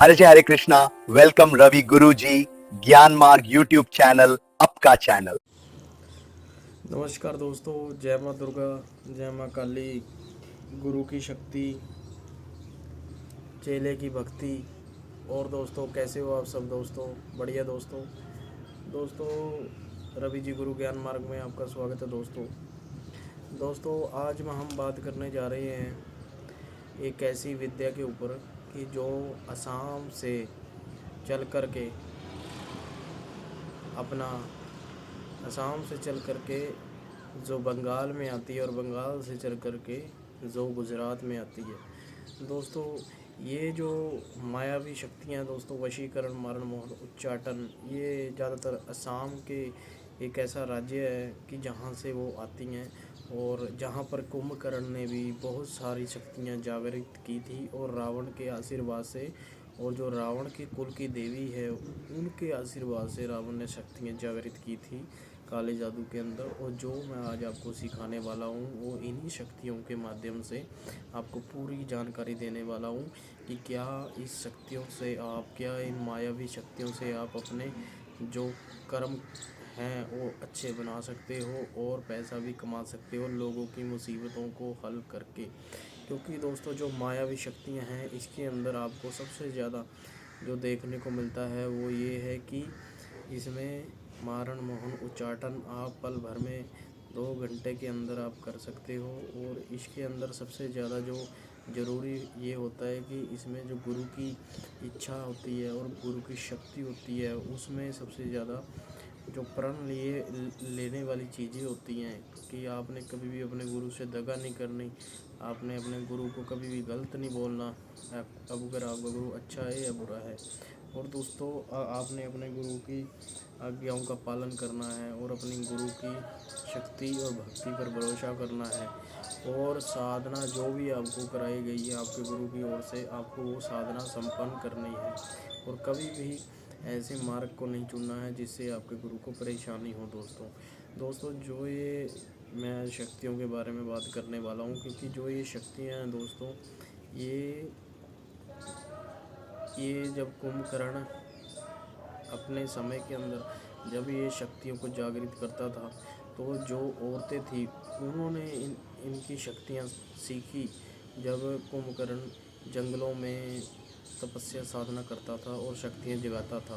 हरे जय हरे कृष्णा। वेलकम रवि गुरु जी, ज्ञान मार्ग यूट्यूब चैनल, आपका चैनल। नमस्कार दोस्तों, जय माँ दुर्गा, जय माँ काली। गुरु की शक्ति, चेले की भक्ति। और दोस्तों, कैसे हो आप सब दोस्तों? बढ़िया दोस्तों। दोस्तों, रवि जी गुरु ज्ञान मार्ग में आपका स्वागत है दोस्तों। दोस्तों, आज में हम बात करने जा रहे हैं एक ऐसी विद्या के ऊपर कि जो असम से चल कर के अपना असम से चल कर के जो बंगाल में आती है और बंगाल से चल कर के जो गुजरात में आती है। दोस्तों, ये जो मायावी शक्तियाँ दोस्तों, वशीकरण, मारण, मोहन, उच्चाटन, ये ज़्यादातर असम के एक ऐसा राज्य है कि जहाँ से वो आती हैं और जहाँ पर कुंभकर्ण ने भी बहुत सारी शक्तियाँ जागृत की थी और रावण के आशीर्वाद से, और जो रावण के कुल की देवी है उनके आशीर्वाद से रावण ने शक्तियाँ जागृत की थी काले जादू के अंदर। और जो मैं आज आपको सिखाने वाला हूँ वो इन्हीं शक्तियों के माध्यम से आपको पूरी जानकारी देने वाला हूँ कि क्या इस शक्तियों से आप, क्या इन मायावी शक्तियों से आप अपने जो कर्म हैं वो अच्छे बना सकते हो और पैसा भी कमा सकते हो लोगों की मुसीबतों को हल करके। क्योंकि दोस्तों, जो मायावी शक्तियाँ हैं इसके अंदर आपको सबसे ज़्यादा जो देखने को मिलता है वो ये है कि इसमें मारण, मोहन, उच्चाटन आप पल भर में 2 घंटे के अंदर आप कर सकते हो। और इसके अंदर सबसे ज़्यादा जो ज़रूरी ये होता है कि इसमें जो गुरु की इच्छा होती है और गुरु की शक्ति होती है, उसमें सबसे ज़्यादा जो प्रण लेने वाली चीज़ें होती हैं कि आपने कभी भी अपने गुरु से दगा नहीं करनी, आपने अपने गुरु को कभी भी गलत नहीं बोलना। अब अगर आपका गुरु अच्छा है या बुरा है। और दोस्तों, आपने अपने गुरु की आज्ञाओं का पालन करना है और अपनी गुरु की शक्ति और भक्ति पर भरोसा करना है। और साधना जो भी आपको कराई गई है आपके गुरु की ओर से, आपको वो साधना संपन्न करनी है। और कभी भी ऐसे मार्ग को नहीं चुनना है जिससे आपके गुरु को परेशानी हो दोस्तों, जो ये मैं शक्तियों के बारे में बात करने वाला हूँ, क्योंकि जो ये शक्तियाँ हैं दोस्तों, ये ये जब कुंभकर्ण अपने समय के अंदर जब ये शक्तियों को जागृत करता था, तो जो औरतें थी उन्होंने इनकी शक्तियाँ सीखी। जब कुंभकर्ण जंगलों में तपस्या साधना करता था और शक्तियाँ जगाता था,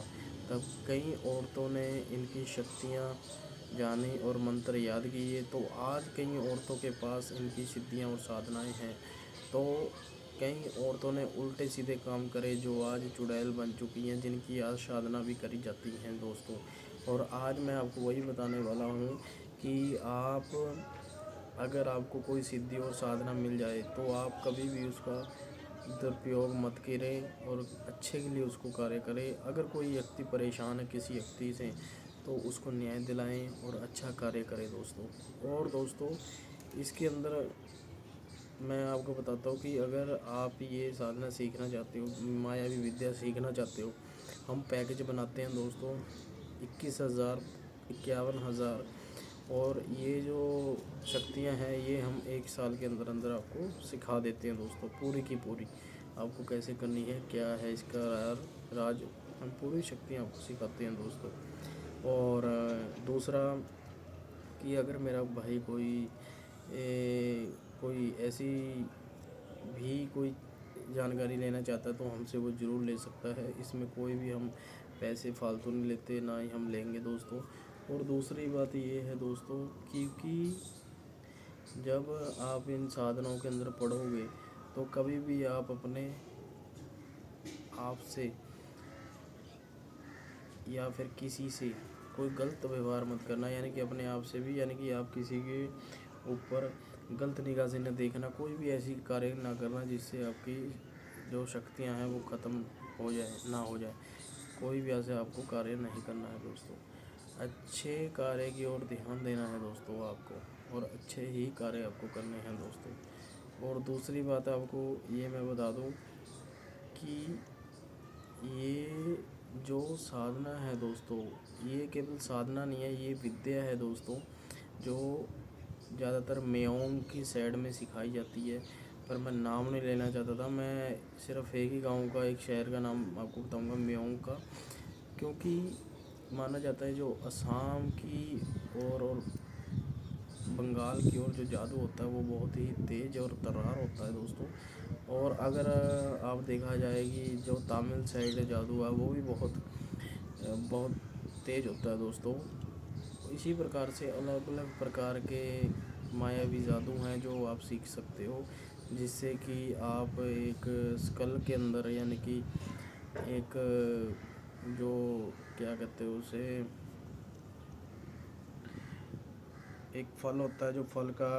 तब कई औरतों ने इनकी शक्तियाँ जानी और मंत्र याद किए। तो आज कई औरतों के पास इनकी सिद्धियाँ और साधनाएँ हैं। तो कई औरतों ने उल्टे सीधे काम करे जो आज चुड़ैल बन चुकी हैं, जिनकी आज साधना भी करी जाती हैं दोस्तों। और आज मैं आपको वही बताने वाला हूँ कि आप, अगर आपको कोई सिद्धि और साधना मिल जाए तो आप कभी भी उसका दुरुपयोग मत करें और अच्छे के लिए उसको कार्य करें। अगर कोई व्यक्ति परेशान है किसी व्यक्ति से, तो उसको न्याय दिलाएं और अच्छा कार्य करें दोस्तों। और दोस्तों, इसके अंदर मैं आपको बताता हूँ कि अगर आप ये साधना सीखना चाहते हो, मायावी विद्या सीखना चाहते हो, हम पैकेज बनाते हैं दोस्तों 21,000, 51,000। और ये जो शक्तियाँ हैं ये हम 1 साल के अंदर अंदर आपको सिखा देते हैं दोस्तों, पूरी की पूरी। आपको कैसे करनी है, क्या है इसका राज, हम पूरी शक्तियाँ आपको सिखाते हैं दोस्तों। और दूसरा कि अगर मेरा भाई कोई ऐसी भी कोई जानकारी लेना चाहता है तो हमसे वो ज़रूर ले सकता है। इसमें कोई भी हम पैसे फालतू नहीं लेते, ना ही हम लेंगे दोस्तों। और दूसरी बात ये है दोस्तों, क्योंकि जब आप इन साधनों के अंदर पढ़ोगे तो कभी भी आप अपने आप से या फिर किसी से कोई गलत व्यवहार मत करना, यानी कि अपने आप से भी, यानी कि आप किसी के ऊपर गलत निगाह से न देखना, कोई भी ऐसी कार्य ना करना जिससे आपकी जो शक्तियां हैं वो ख़त्म हो जाए, ना हो जाए। कोई भी ऐसे आपको कार्य नहीं करना है दोस्तों। अच्छे कार्य की ओर ध्यान देना है दोस्तों आपको, और अच्छे ही कार्य आपको करने हैं दोस्तों। और दूसरी बात आपको ये मैं बता दूं कि ये जो साधना है दोस्तों, ये केवल साधना नहीं है, ये विद्या है दोस्तों, जो ज़्यादातर मेयोंग की साइड में सिखाई जाती है। पर मैं नाम नहीं लेना चाहता था। मैं सिर्फ एक ही गांव का, एक शहर का नाम आपको बताऊंगा, म्योंग का। क्योंकि माना जाता है जो असम की और बंगाल की ओर जो जादू होता है वो बहुत ही तेज़ और तर्रार होता है दोस्तों। और अगर आप देखा जाए कि जो तमिल साइड जादू है वो भी बहुत तेज़ होता है दोस्तों। इसी प्रकार से अलग अलग प्रकार के मायावी जादू हैं जो आप सीख सकते हो, जिससे कि आप एक स्कल के अंदर, यानी कि एक जो क्या कहते हैं उसे, एक फल होता है, जो फल का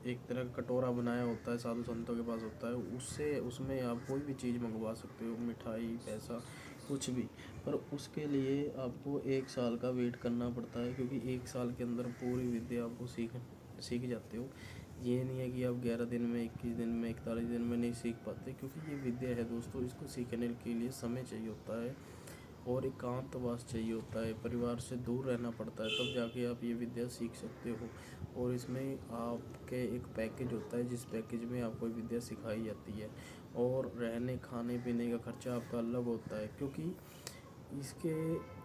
एक तरह का कटोरा बनाया होता है, साधु संतों के पास होता है, उससे उसमें आप कोई भी चीज़ मंगवा सकते हो, मिठाई, पैसा, कुछ भी। पर उसके लिए आपको 1 साल का वेट करना पड़ता है, क्योंकि 1 साल के अंदर पूरी विद्या आपको सीख जाते हो। ये नहीं है कि आप 11 दिन में, 21 दिन में, 41 दिन में नहीं सीख पाते, क्योंकि ये विद्या है दोस्तों, इसको सीखने के लिए समय चाहिए होता है और एकांतवास चाहिए होता है, परिवार से दूर रहना पड़ता है, तब जाके आप ये विद्या सीख सकते हो। और इसमें आपके एक पैकेज होता है, जिस पैकेज में आपको ये विद्या सिखाई जाती है, और रहने खाने पीने का खर्चा आपका अलग होता है। क्योंकि इसके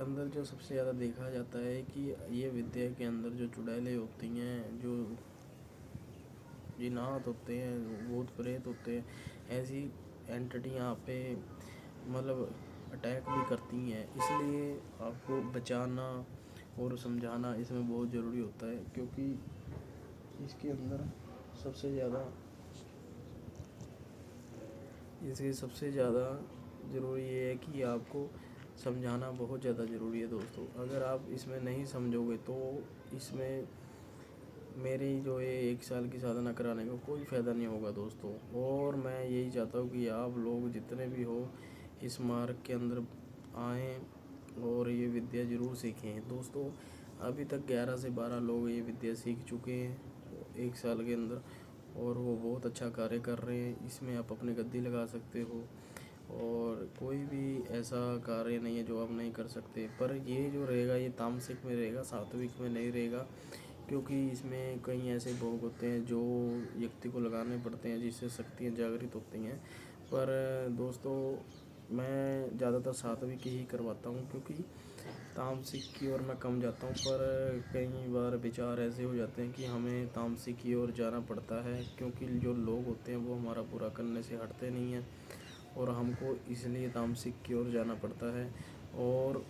अंदर जो सबसे ज़्यादा देखा जाता है कि ये विद्या के अंदर जो चुड़ैलें होती हैं, जो जिन्नात होते हैं, भूत प्रेत होते हैं, ऐसी एंटिटी यहाँ पे मतलब अटैक भी करती हैं। इसलिए आपको बचाना और समझाना इसमें बहुत ज़रूरी होता है, क्योंकि इसके अंदर सबसे ज़्यादा इसके सबसे ज़्यादा ज़रूरी ये है कि आपको समझाना बहुत ज़्यादा ज़रूरी है दोस्तों। अगर आप इसमें नहीं समझोगे तो इसमें मेरी जो ये 1 साल की साधना कराने का कोई फ़ायदा नहीं होगा दोस्तों। और मैं यही चाहता हूँ कि आप लोग जितने भी हो इस मार्ग के अंदर आएँ और ये विद्या ज़रूर सीखें दोस्तों। अभी तक 11 से 12 लोग ये विद्या सीख चुके हैं 1 साल के अंदर, और वो बहुत अच्छा कार्य कर रहे हैं। इसमें आप अपनी गद्दी लगा सकते हो, और कोई भी ऐसा कार्य नहीं है जो आप नहीं कर सकते। पर ये जो रहेगा ये तामसिक में रहेगा, सात्विक में नहीं रहेगा, क्योंकि इसमें कई ऐसे भोग होते हैं जो व्यक्ति को लगाने पड़ते हैं, जिससे शक्तियाँ जागृत होती हैं। पर दोस्तों मैं ज़्यादातर सात्विक ही करवाता हूँ, क्योंकि तामसिक की ओर मैं कम जाता हूँ। पर कई बार विचार ऐसे हो जाते हैं कि हमें तामसिक की ओर जाना पड़ता है, क्योंकि जो लोग होते हैं वो हमारा बुरा करने से हटते नहीं हैं, और हमको इसलिए तामसिक की ओर जाना पड़ता है। और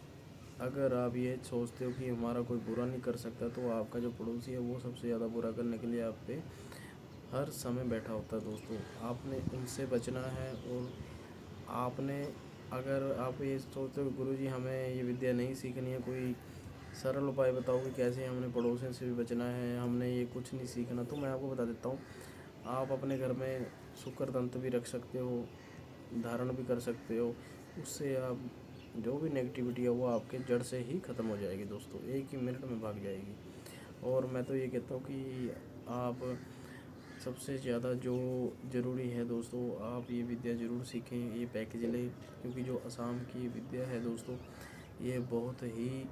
अगर आप ये सोचते हो कि हमारा कोई बुरा नहीं कर सकता, तो आपका जो पड़ोसी है वो सबसे ज़्यादा बुरा करने के लिए आप पे हर समय बैठा होता है दोस्तों। आपने उनसे बचना है। और आपने, अगर आप ये सोचते हो गुरुजी हमें ये विद्या नहीं सीखनी है, कोई सरल उपाय बताओ कि कैसे हमने पड़ोसियों से भी बचना है, हमने ये कुछ नहीं सीखना, तो मैं आपको बता देता हूँ। आप अपने घर में शुक्र तंत्र भी रख सकते हो, धारण भी कर सकते हो। उससे आप जो भी नेगेटिविटी है वो आपके जड़ से ही ख़त्म हो जाएगी दोस्तों, 1 ही मिनट में भाग जाएगी। और मैं तो ये कहता हूँ कि आप सबसे ज़्यादा जो ज़रूरी है दोस्तों, आप ये विद्या ज़रूर सीखें, ये पैकेज लें, क्योंकि जो असम की विद्या है दोस्तों ये बहुत ही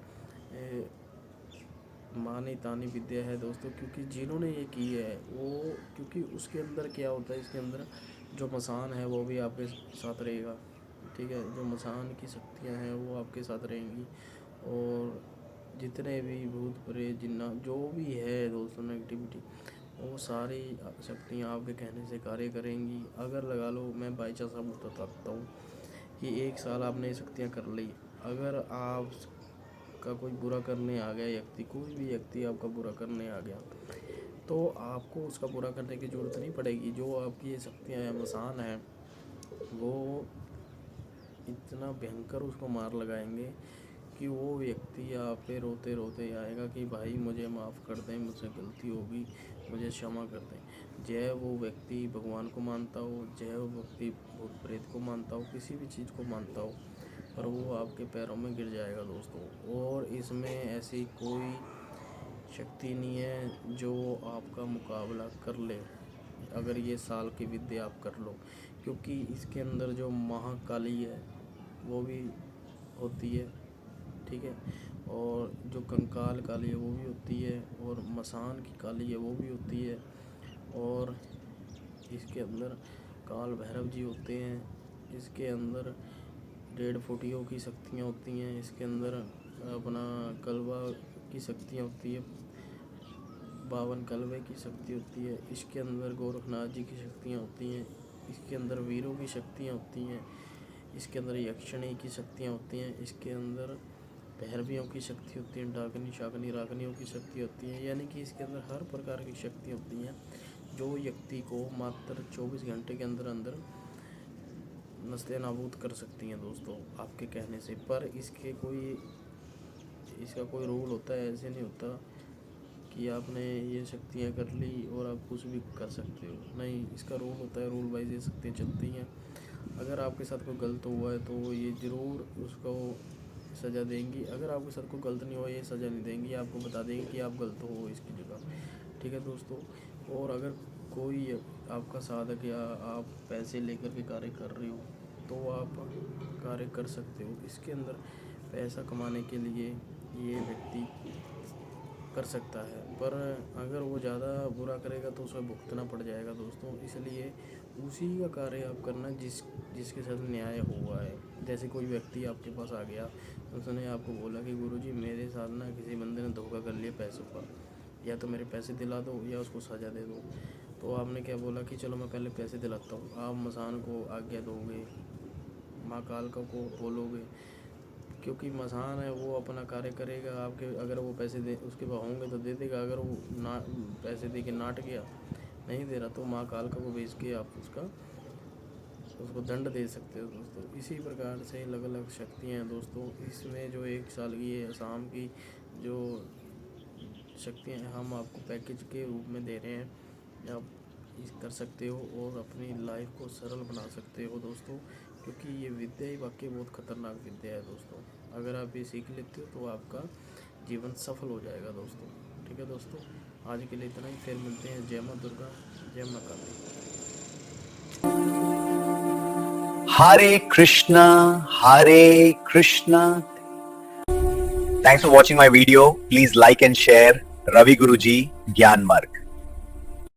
मानी तानी विद्या है दोस्तों। क्योंकि जिन्होंने ये की है वो, क्योंकि उसके अंदर क्या होता है, इसके अंदर जो मसान है वो भी आपके साथ रहेगा, ठीक है। जो मसान की शक्तियाँ हैं वो आपके साथ रहेंगी, और जितने भी भूत प्रेत जिन्ना जो भी है दोस्तों नेगेटिविटी, वो सारी शक्तियाँ आपके कहने से कार्य करेंगी। अगर लगा लो, मैं बाई चांस आपको बताता हूँ कि 1 साल आपने ये शक्तियाँ कर ली, अगर आप का कोई बुरा करने आ गया व्यक्ति, कोई भी व्यक्ति आपका बुरा करने आ गया, तो आपको उसका बुरा करने की ज़रूरत नहीं पड़ेगी। जो आपकी ये शक्तियाँ हैं, मसान हैं, वो इतना भयंकर उसको मार लगाएंगे कि वो व्यक्ति आप पे रोते रोते आएगा कि भाई मुझे माफ़ कर दें, मुझसे गलती होगी, मुझे क्षमा कर दें। चाहे वो व्यक्ति भगवान को मानता हो, चाहे वो व्यक्ति भूत प्रेत को मानता हो, किसी भी चीज़ को मानता हो, पर वो आपके पैरों में गिर जाएगा दोस्तों। और इसमें ऐसी कोई शक्ति नहीं है जो आपका मुकाबला कर ले, अगर ये साल की विद्या आप कर लो। क्योंकि इसके अंदर जो महाकाली है वो भी होती है, ठीक है। और जो कंकाल काली है वो भी होती है, और मसान की काली है वो भी होती है, और इसके अंदर काल भैरव जी होते हैं, इसके अंदर 1.5 फुटियों की शक्तियाँ होती हैं, इसके अंदर अपना कलवा की शक्तियाँ होती है, 52 कलवे की शक्ति होती है, इसके अंदर गोरखनाथ जी की शक्तियाँ होती हैं, इसके अंदर वीरों की शक्तियाँ होती हैं, इसके अंदर यक्षिणी की शक्तियाँ होती हैं, इसके अंदर भैरवियों की शक्ति होती है, डाकनी शाकनी रागनियों की शक्ति होती है। यानी कि इसके अंदर हर प्रकार की शक्ति होती हैं जो व्यक्ति को मात्र 24 घंटे के अंदर अंदर नस्ते नाबूद कर सकती हैं दोस्तों, आपके कहने से। पर इसका कोई रूल होता है, ऐसे नहीं होता कि आपने ये शक्तियाँ कर ली और आप कुछ भी कर सकते हो, नहीं, इसका रूल होता है, रूल वाइज ये शक्तियाँ चलती हैं। अगर आपके साथ कोई गलत हुआ है तो ये ज़रूर उसको सज़ा देंगी, अगर आपके साथ कोई गलत नहीं हुआ ये सज़ा नहीं देंगी, आपको बता देंगे कि आप गलत हो इसकी जगह, ठीक है दोस्तों। और अगर कोई आपका साधक या आप पैसे लेकर के कार्य कर रहे हो तो आप कार्य कर सकते हो। इसके अंदर पैसा कमाने के लिए ये व्यक्ति कर सकता है, पर अगर वो ज़्यादा बुरा करेगा तो उसे भुगतना पड़ जाएगा दोस्तों। इसलिए उसी का कार्य आप करना जिसके साथ न्याय हुआ है। जैसे कोई व्यक्ति आपके पास आ गया, उसने आपको बोला कि गुरुजी मेरे साथ ना किसी बंदे ने धोखा कर लिया पैसों का, या तो मेरे पैसे दिला दो या उसको सज़ा दे दो। तो आपने क्या बोला कि चलो मैं पहले पैसे दिलाता हूँ। आप मसान को आज्ञा दोगे, माँ कालका को बोलोगे, क्योंकि मसान है वो अपना कार्य करेगा। आपके अगर वो पैसे दे उसके पास होंगे तो दे देगा, अगर वो ना पैसे दे के नाट गया, नहीं दे रहा, तो माँ कालका को भेज के आप उसको दंड दे सकते हो दोस्तों। इसी प्रकार से अलग अलग शक्तियाँ हैं दोस्तों। इसमें जो 1 साल की है शाम की जो शक्तियाँ हैं, हम आपको पैकेज के रूप में दे रहे हैं, आप कर सकते हो और अपनी लाइफ को सरल बना सकते हो दोस्तों, क्योंकि ये विद्या ही वाकई बहुत खतरनाक विद्या है दोस्तों। अगर आप ये सीख लेते हो तो आपका जीवन सफल हो जाएगा दोस्तों, ठीक है दोस्तों। आज के लिए इतना ही, फिर मिलते हैं। जय माँ दुर्गा, जय माँ काली। Hare Krishna, Hare Krishna. Thanks for watching my video. Please like and share Ravi Guruji Gyan Marg.